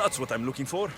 That's what I'm looking for.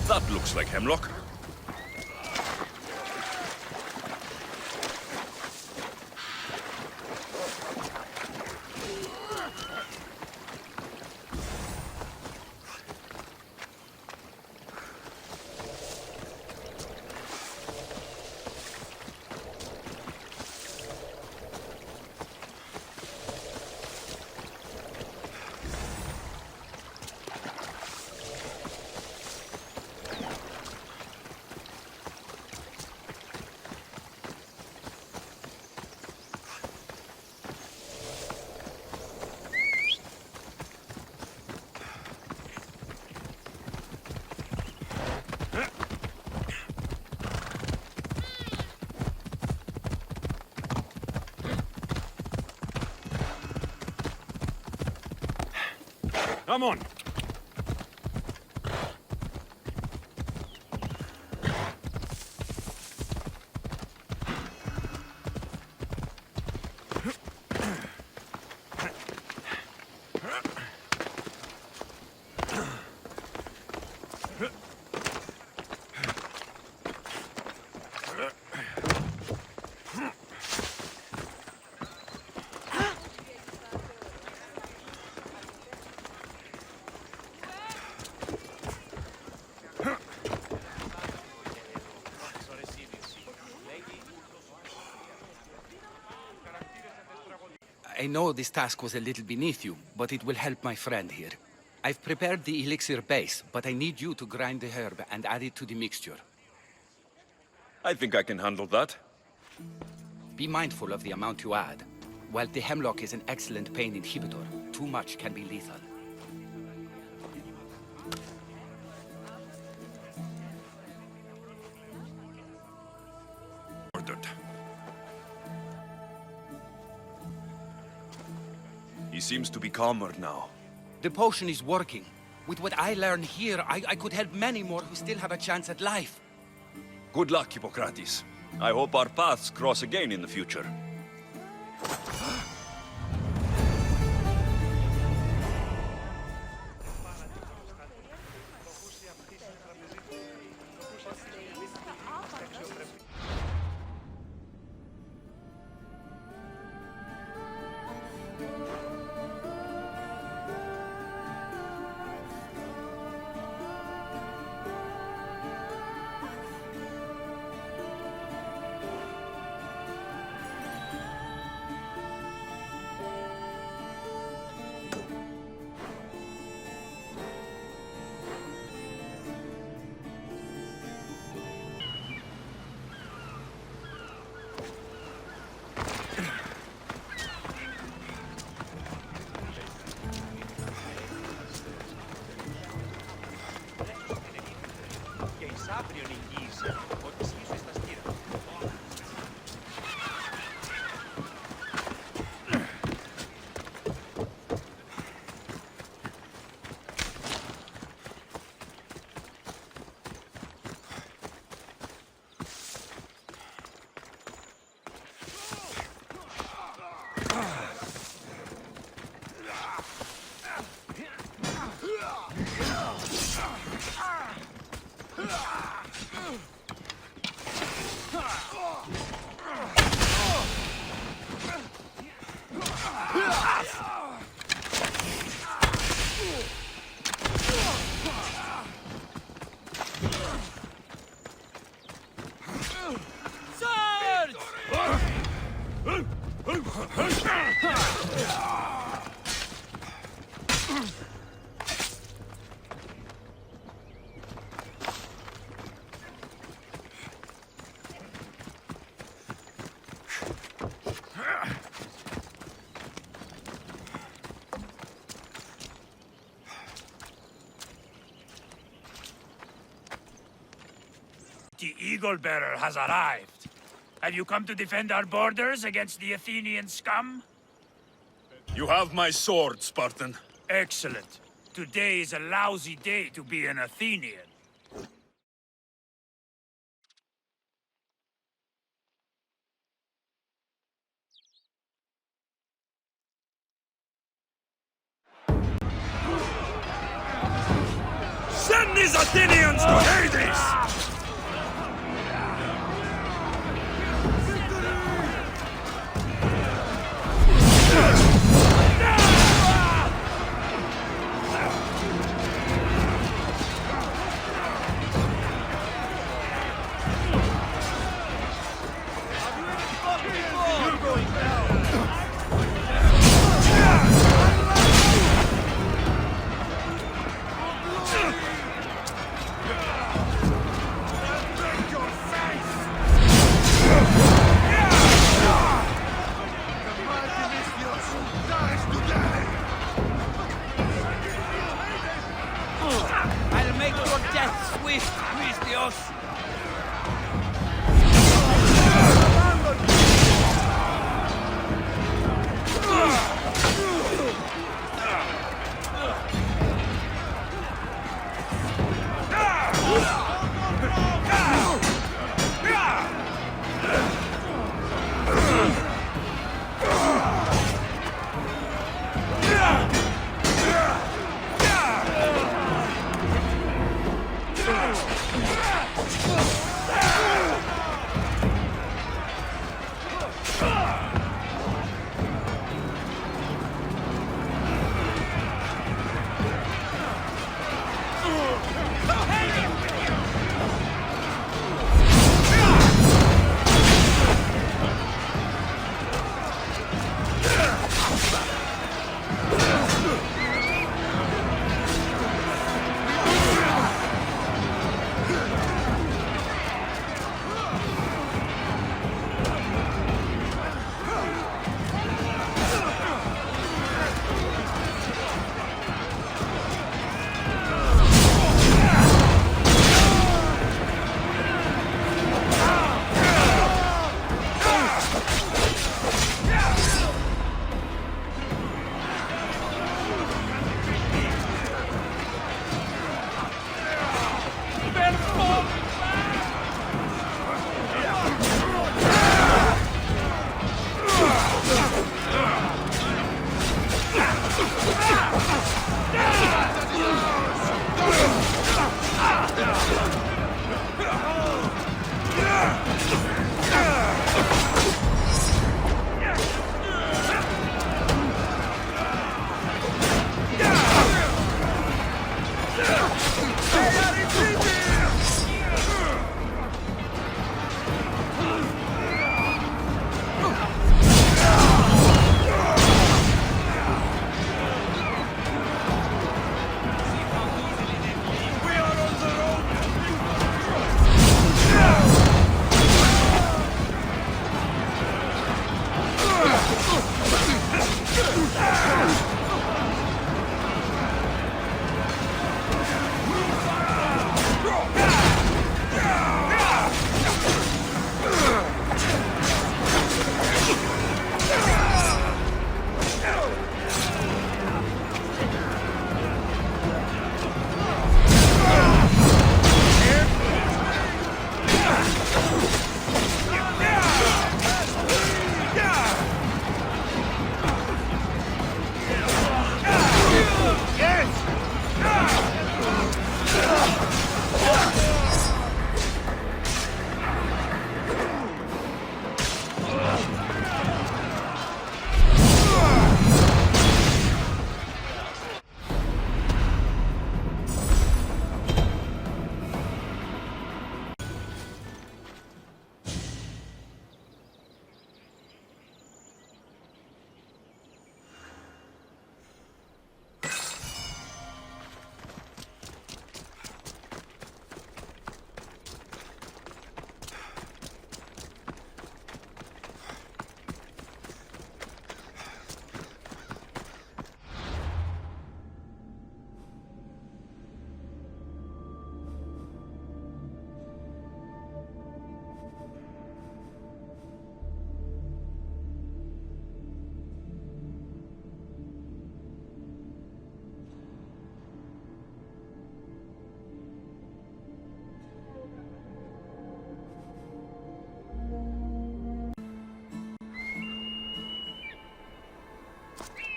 That looks like hemlock. Come on! I know this task was a little beneath you, but it will help my friend here. I've prepared the elixir base, but I need you to grind the herb and add it to the mixture. I think I can handle that. Be mindful of the amount you add. While the hemlock is an excellent pain inhibitor, too much can be lethal. Ordered. He seems to be calmer now. The potion is working. With what I learn here, I could help many more who still have a chance at life. Good luck, Hippocrates. I hope our paths cross again in the future. The Eaglebearer has arrived. Have you come to defend our borders against the Athenian scum? You have my sword, Spartan. Excellent. Today is a lousy day to be an Athenian. Send these Athenians to Hades! I'll make your death swift, Christios!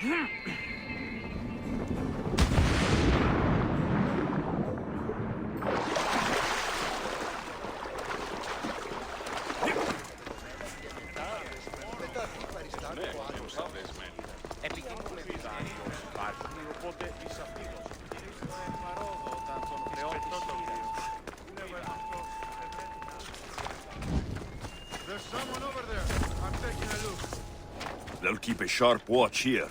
There's someone over there. I'm taking a look. They'll keep a sharp watch here.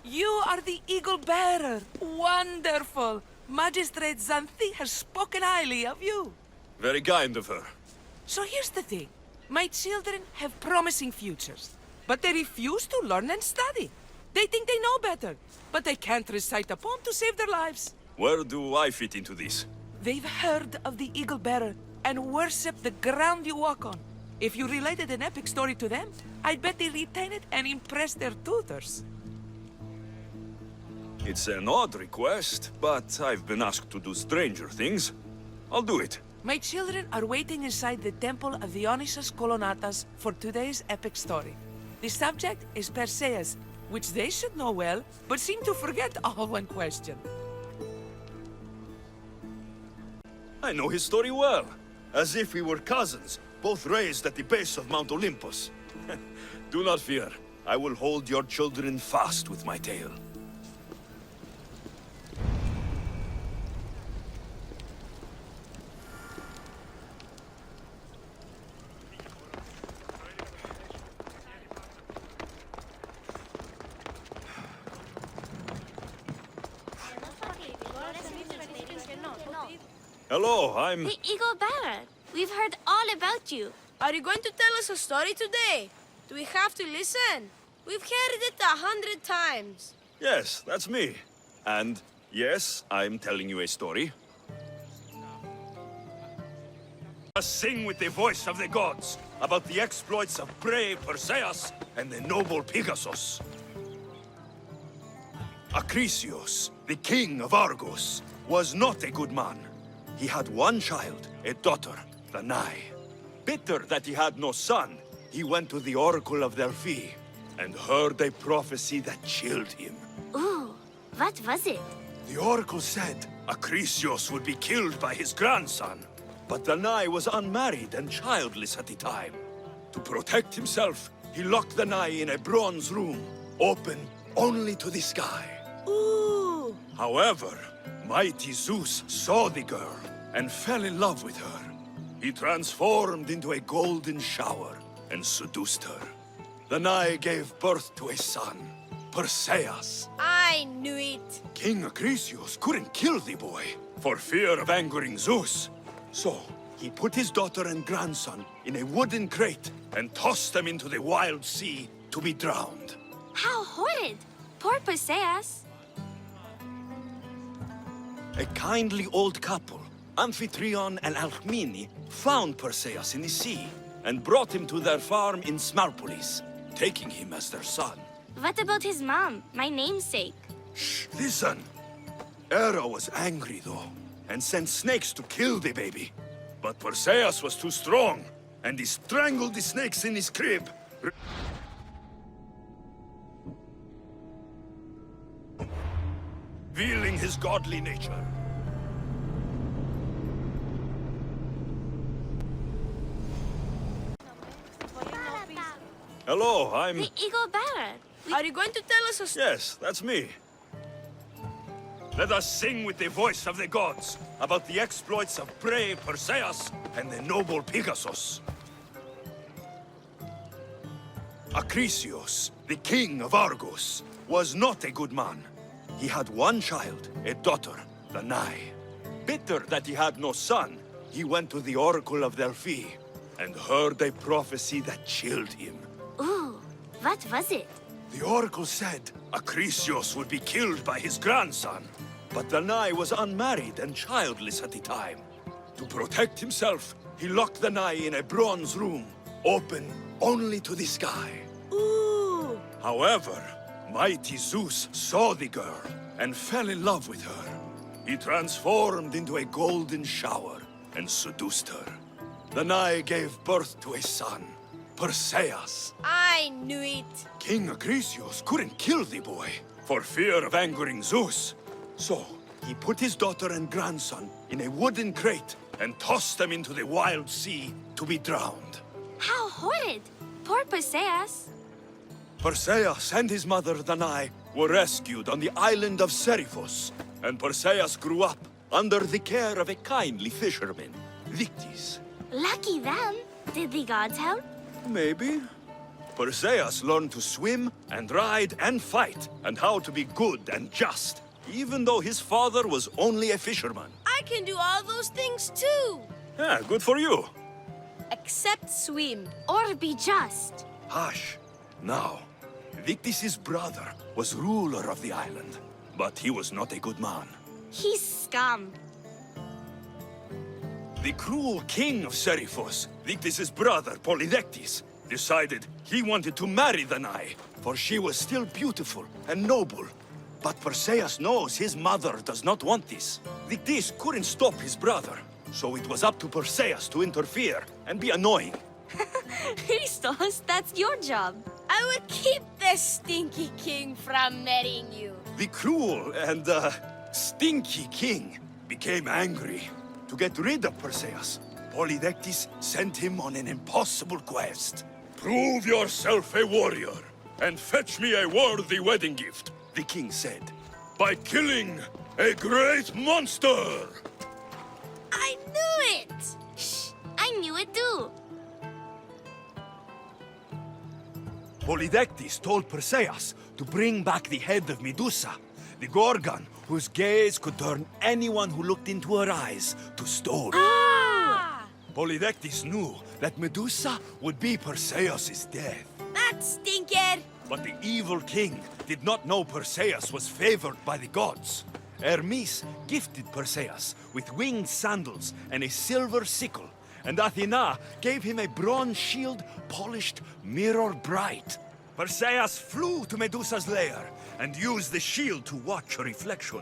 You are the Eaglebear. Wonderful. Magistrate Xanthi has spoken highly of you. Very kind of her. So here's the thing. My children have promising futures, but they refuse to learn and study. They think they know better, but they can't recite a poem to save their lives. Where do I fit into this? They've heard of the Eaglebearer and worship the ground you walk on. If you related an epic story to them, I bet they retain it and impress their tutors. It's an odd request, but I've been asked to do stranger things. I'll do it. My children are waiting inside the temple of Dionysus Kolonatas for today's epic story. The subject is Perseus, which they should know well, but seem to forget all when questioned. I know his story well, as if we were cousins, both raised at the base of Mount Olympus. Do not fear. I will hold your children fast with my tail. Hello, I'm... The Eaglebear. We've heard all about you. Are you going to tell us a story today? Do we have to listen? We've heard it 100 times. Yes, that's me. And yes, I'm telling you a story. Sing with the voice of the gods about the exploits of brave Perseus and the noble Pegasus. Acrisius, the king of Argos, was not a good man. He had one child, a daughter, Danae. Bitter that he had no son, he went to the oracle of Delphi and heard a prophecy that chilled him. Ooh, what was it? The oracle said Acrisius would be killed by his grandson. But Danae was unmarried and childless at the time. To protect himself, he locked Danae in a bronze room, open only to the sky. Ooh! However, mighty Zeus saw the girl and fell in love with her. He transformed into a golden shower and seduced her. Danae gave birth to a son, Perseus. I knew it. King Acrisius couldn't kill the boy for fear of angering Zeus. So, he put his daughter and grandson in a wooden crate and tossed them into the wild sea to be drowned. How horrid! Poor Perseus. A kindly old couple, Amphitryon and Alcmene, found Perseus in the sea and brought him to their farm in Smarpolis, taking him as their son. What about his mom, my namesake? Shh, listen. Hera was angry, though, and sent snakes to kill the baby. But Perseus was too strong, and he strangled the snakes in his crib. Revealing his godly nature. Hello, I'm... The Eaglebear. Are you going to tell us a story? Yes, that's me. Let us sing with the voice of the gods about the exploits of brave Perseus and the noble Pegasus. Acrisius, the king of Argos, was not a good man. He had one child, a daughter, Danae. Bitter that he had no son, he went to the oracle of Delphi and heard a prophecy that chilled him. Ooh, what was it? The oracle said Acrisius would be killed by his grandson. But Danae was unmarried and childless at the time. To protect himself, he locked Danae in a bronze room, open only to the sky. Ooh! However, mighty Zeus saw the girl and fell in love with her. He transformed into a golden shower and seduced her. Danae gave birth to a son, Perseus. I knew it. King Acrisius couldn't kill the boy for fear of angering Zeus. So, he put his daughter and grandson in a wooden crate and tossed them into the wild sea to be drowned. How horrid! Poor Perseus. Perseus and his mother Danae were rescued on the island of Seriphos, and Perseus grew up under the care of a kindly fisherman, Victis. Lucky them. Did the gods help? Maybe. Perseus learned to swim and ride and fight, and how to be good and just, even though his father was only a fisherman. I can do all those things too. Yeah, good for you. Except swim. Or be just. Hush. Now, Victis' brother was ruler of the island, but he was not a good man. He's scum. The cruel king of Seriphos, Victis' brother Polydectes, decided he wanted to marry Danae, for she was still beautiful and noble. But Perseus knows his mother does not want this. Victis couldn't stop his brother, so it was up to Perseus to interfere and be annoying. Christos, that's your job. I will keep the stinky king from marrying you. The cruel and, stinky king became angry. To get rid of Perseus, Polydectes sent him on an impossible quest. Prove yourself a warrior, and fetch me a worthy wedding gift, the king said, by killing a great monster! I knew it! Shh, I knew it too. Polydectes told Perseus to bring back the head of Medusa, the Gorgon, whose gaze could turn anyone who looked into her eyes to stone. Ah! Polydectes knew that Medusa would be Perseus' death. That stinker! But the evil king did not know Perseus was favored by the gods. Hermes gifted Perseus with winged sandals and a silver sickle, and Athena gave him a bronze shield polished mirror bright. Perseus flew to Medusa's lair and used the shield to watch her reflection.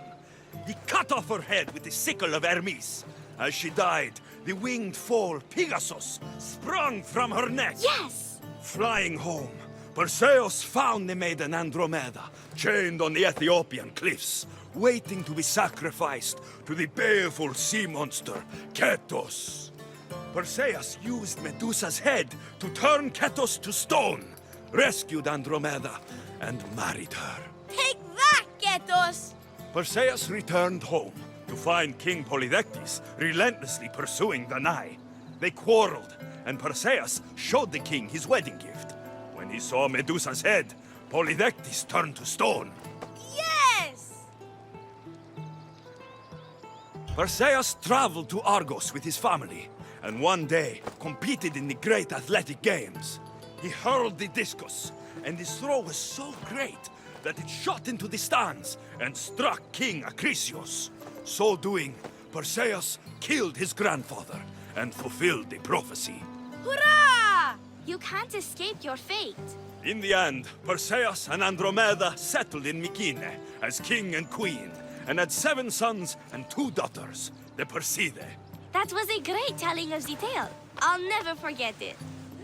He cut off her head with the sickle of Hermes. As she died, the winged foal Pegasus sprung from her neck. Yes! Flying home, Perseus found the maiden Andromeda, chained on the Ethiopian cliffs, waiting to be sacrificed to the baleful sea monster, Ketos. Perseus used Medusa's head to turn Ketos to stone, rescued Andromeda, and married her. Take that, Ketos! Perseus returned home to find King Polydectes relentlessly pursuing Danae. They quarreled, and Perseus showed the king his wedding gift. When he saw Medusa's head, Polydectes turned to stone. Yes! Perseus traveled to Argos with his family, and one day competed in the great athletic games. He hurled the discus, and his throw was so great that it shot into the stands and struck King Acrisius. So doing, Perseus killed his grandfather and fulfilled the prophecy. Hurrah! You can't escape your fate. In the end, Perseus and Andromeda settled in Mycenae as king and queen, and had 7 sons and 2 daughters, the Perseidae. That was a great telling of the tale. I'll never forget it.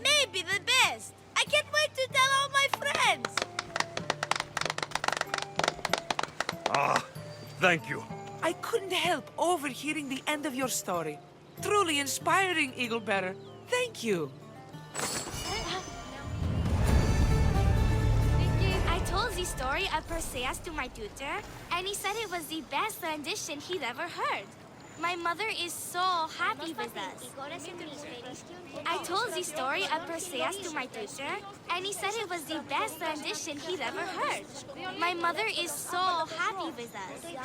Maybe the best. I can't wait to tell all my friends. Ah, thank you. I couldn't help overhearing the end of your story. Truly inspiring, Eaglebear. Thank you. I told the story of Perseus to my tutor, and he said it was the best rendition he'd ever heard. My mother is so happy with us. I told the story of Perseus to my teacher, and he said it was the best rendition he'd ever heard. My mother is so happy with us.